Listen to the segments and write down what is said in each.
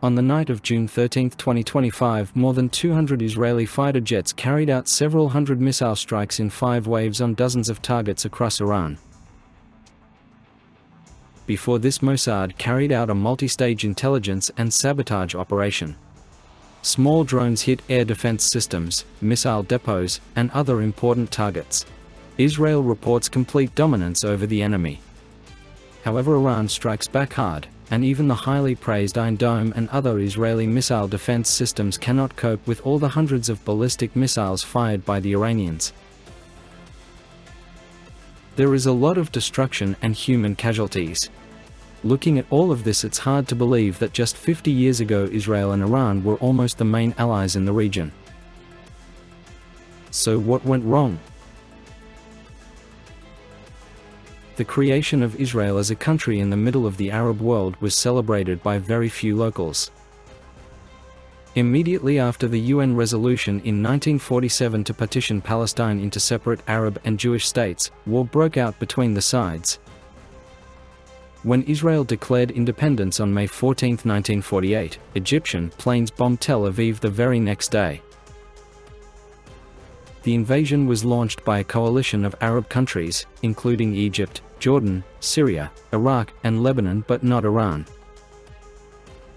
On the night of June 13, 2025, more than 200 Israeli fighter jets carried out several hundred missile strikes in 5 waves on dozens of targets across Iran. Before this, Mossad carried out a multi-stage intelligence and sabotage operation. Small drones hit air defense systems, missile depots, and other important targets. Israel reports complete dominance over the enemy. However, Iran strikes back hard, and even the highly praised Iron Dome and other Israeli missile defense systems cannot cope with all the hundreds of ballistic missiles fired by the Iranians. There is a lot of destruction and human casualties. Looking at all of this, it's hard to believe that just 50 years ago Israel and Iran were almost the main allies in the region. So what went wrong? The creation of Israel as a country in the middle of the Arab world was celebrated by very few locals. Immediately after the UN resolution in 1947 to partition Palestine into separate Arab and Jewish states, war broke out between the sides. When Israel declared independence on May 14, 1948, Egyptian planes bombed Tel Aviv the very next day. The invasion was launched by a coalition of Arab countries, including Egypt, Jordan, Syria, Iraq, and Lebanon, but not Iran.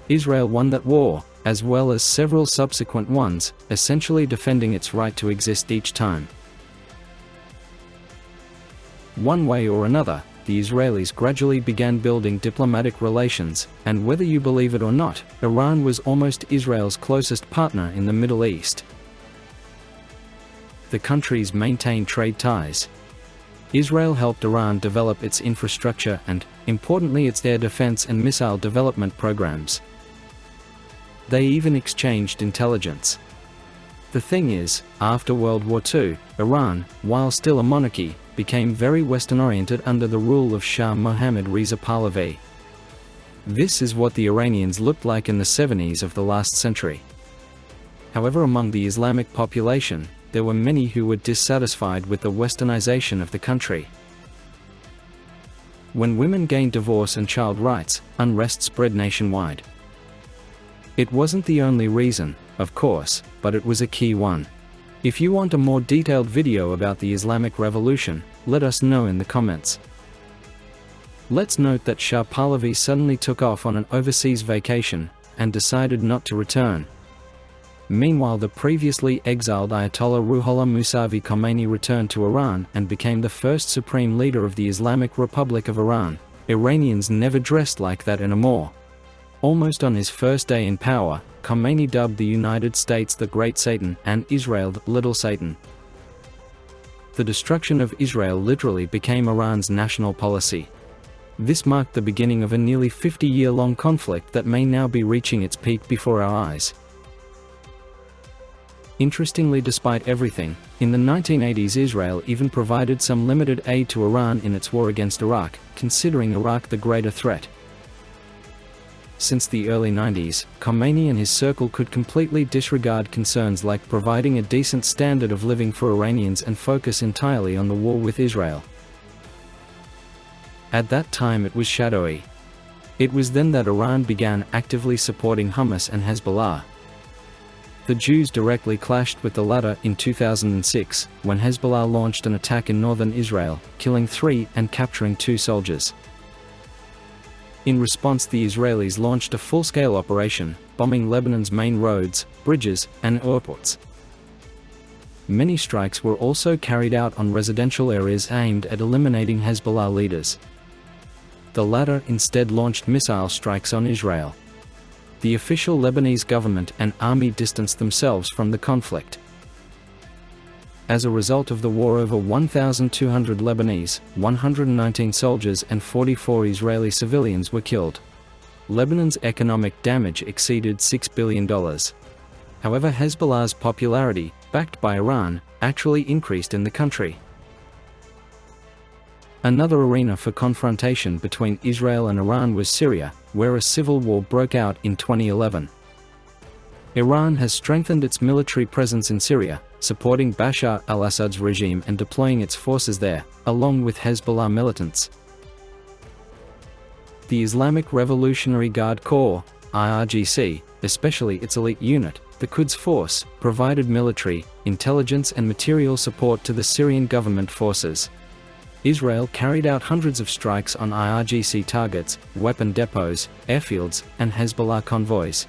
Israel won that war, as well as several subsequent ones, essentially defending its right to exist each time. One way or another, the Israelis gradually began building diplomatic relations, and whether you believe it or not, Iran was almost Israel's closest partner in the Middle East. The countries maintained trade ties. Israel helped Iran develop its infrastructure and, importantly, its air defense and missile development programs. They even exchanged intelligence. The thing is, after World War II, Iran, while still a monarchy, became very Western-oriented under the rule of Shah Mohammad Reza Pahlavi. This is what the Iranians looked like in the 70s of the last century. However, among the Islamic population, there were many who were dissatisfied with the westernization of the country. When women gained divorce and child rights, unrest spread nationwide. It wasn't the only reason, of course, but it was a key one. If you want a more detailed video about the Islamic Revolution, let us know in the comments. Let's note that Shah Pahlavi suddenly took off on an overseas vacation, and decided not to return. Meanwhile, the previously exiled Ayatollah Ruhollah Mousavi Khomeini returned to Iran and became the first supreme leader of the Islamic Republic of Iran. Iranians never dressed like that anymore. Almost on his first day in power, Khomeini dubbed the United States the Great Satan and Israel the Little Satan. The destruction of Israel literally became Iran's national policy. This marked the beginning of a nearly 50-year-long conflict that may now be reaching its peak before our eyes. Interestingly, despite everything, in the 1980s Israel even provided some limited aid to Iran in its war against Iraq, considering Iraq the greater threat. Since the early 90s, Khomeini and his circle could completely disregard concerns like providing a decent standard of living for Iranians and focus entirely on the war with Israel. At that time it was shadowy. It was then that Iran began actively supporting Hamas and Hezbollah. The Jews directly clashed with the latter in 2006, when Hezbollah launched an attack in northern Israel, killing 3 and capturing 2 soldiers. In response, the Israelis launched a full-scale operation, bombing Lebanon's main roads, bridges, and airports. Many strikes were also carried out on residential areas aimed at eliminating Hezbollah leaders. The latter instead launched missile strikes on Israel. The official Lebanese government and army distanced themselves from the conflict. As a result of the war, over 1,200 Lebanese, 119 soldiers and 44 Israeli civilians were killed. Lebanon's economic damage exceeded $6 billion. However, Hezbollah's popularity, backed by Iran, actually increased in the country. Another arena for confrontation between Israel and Iran was Syria, where a civil war broke out in 2011. Iran has strengthened its military presence in Syria, supporting Bashar al-Assad's regime and deploying its forces there, along with Hezbollah militants. The Islamic Revolutionary Guard Corps, IRGC, especially its elite unit, the Quds Force, provided military, intelligence and material support to the Syrian government forces. Israel carried out hundreds of strikes on IRGC targets, weapon depots, airfields, and Hezbollah convoys.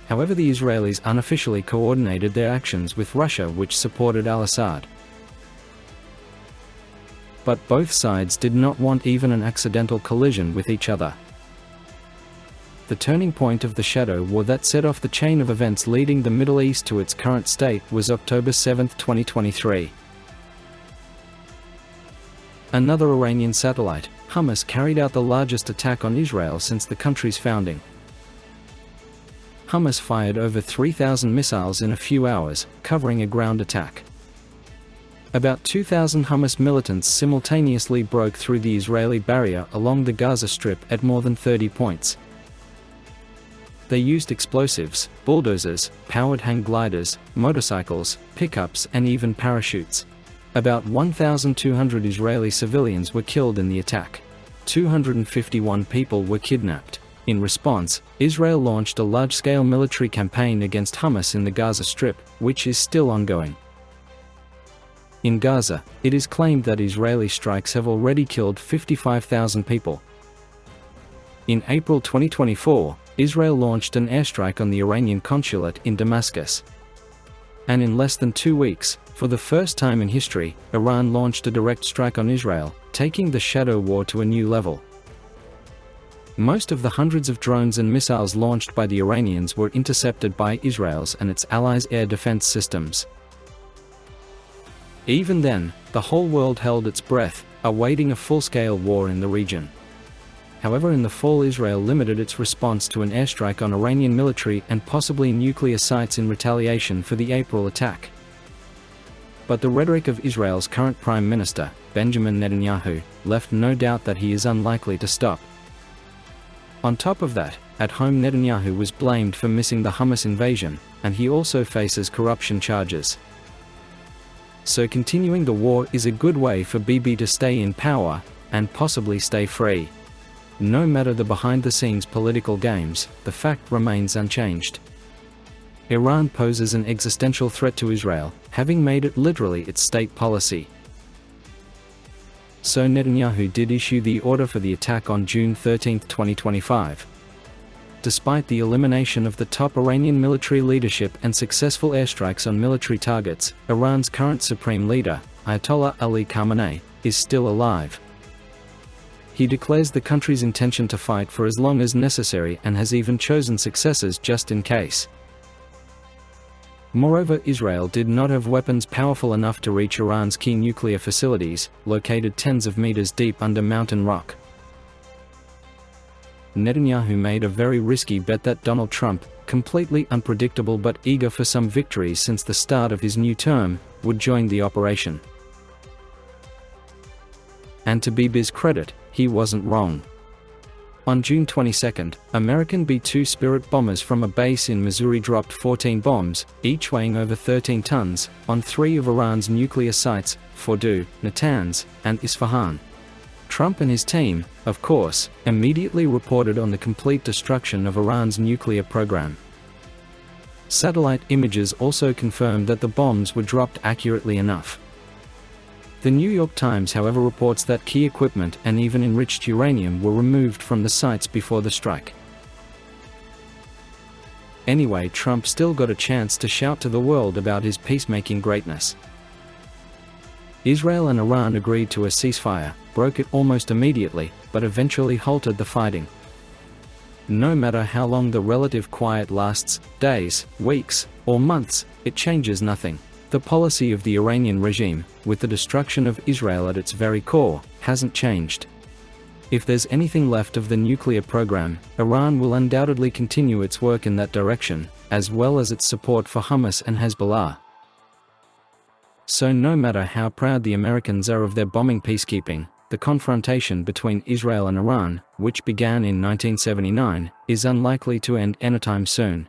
However, the Israelis unofficially coordinated their actions with Russia, which supported al-Assad. But both sides did not want even an accidental collision with each other. The turning point of the Shadow War that set off the chain of events leading the Middle East to its current state was October 7, 2023. Another Iranian satellite, Hamas, carried out the largest attack on Israel since the country's founding. Hamas fired over 3,000 missiles in a few hours, covering a ground attack. About 2,000 Hamas militants simultaneously broke through the Israeli barrier along the Gaza Strip at more than 30 points. They used explosives, bulldozers, powered hang gliders, motorcycles, pickups, and even parachutes. About 1,200 Israeli civilians were killed in the attack. 251 people were kidnapped. In response, Israel launched a large-scale military campaign against Hamas in the Gaza Strip, which is still ongoing. In Gaza, it is claimed that Israeli strikes have already killed 55,000 people. In April 2024, Israel launched an airstrike on the Iranian consulate in Damascus. And in less than 2 weeks, for the first time in history, Iran launched a direct strike on Israel, taking the Shadow War to a new level. Most of the hundreds of drones and missiles launched by the Iranians were intercepted by Israel's and its allies' air defense systems. Even then, the whole world held its breath, awaiting a full-scale war in the region. However, in the fall, Israel limited its response to an airstrike on Iranian military and possibly nuclear sites in retaliation for the April attack. But the rhetoric of Israel's current Prime Minister, Benjamin Netanyahu, left no doubt that he is unlikely to stop. On top of that, at home Netanyahu was blamed for missing the Hamas invasion, and he also faces corruption charges. So continuing the war is a good way for Bibi to stay in power, and possibly stay free. No matter the behind-the-scenes political games, the fact remains unchanged. Iran poses an existential threat to Israel, having made it literally its state policy. So Netanyahu did issue the order for the attack on June 13, 2025. Despite the elimination of the top Iranian military leadership and successful airstrikes on military targets, Iran's current supreme leader, Ayatollah Ali Khamenei, is still alive. He declares the country's intention to fight for as long as necessary and has even chosen successors just in case. Moreover, Israel did not have weapons powerful enough to reach Iran's key nuclear facilities, located tens of meters deep under mountain rock. Netanyahu made a very risky bet that Donald Trump, completely unpredictable but eager for some victories since the start of his new term, would join the operation. And to Bibi's credit, he wasn't wrong. On June 22, American B-2 Spirit bombers from a base in Missouri dropped 14 bombs, each weighing over 13 tons, on 3 of Iran's nuclear sites, Fordow, Natanz, and Isfahan. Trump and his team, of course, immediately reported on the complete destruction of Iran's nuclear program. Satellite images also confirmed that the bombs were dropped accurately enough. The New York Times, however, reports that key equipment and even enriched uranium were removed from the sites before the strike. Anyway, Trump still got a chance to shout to the world about his peacemaking greatness. Israel and Iran agreed to a ceasefire, broke it almost immediately, but eventually halted the fighting. No matter how long the relative quiet lasts, days, weeks, or months, it changes nothing. The policy of the Iranian regime, with the destruction of Israel at its very core, hasn't changed. If there's anything left of the nuclear program, Iran will undoubtedly continue its work in that direction, as well as its support for Hamas and Hezbollah. So no matter how proud the Americans are of their bombing peacekeeping, the confrontation between Israel and Iran, which began in 1979, is unlikely to end anytime soon.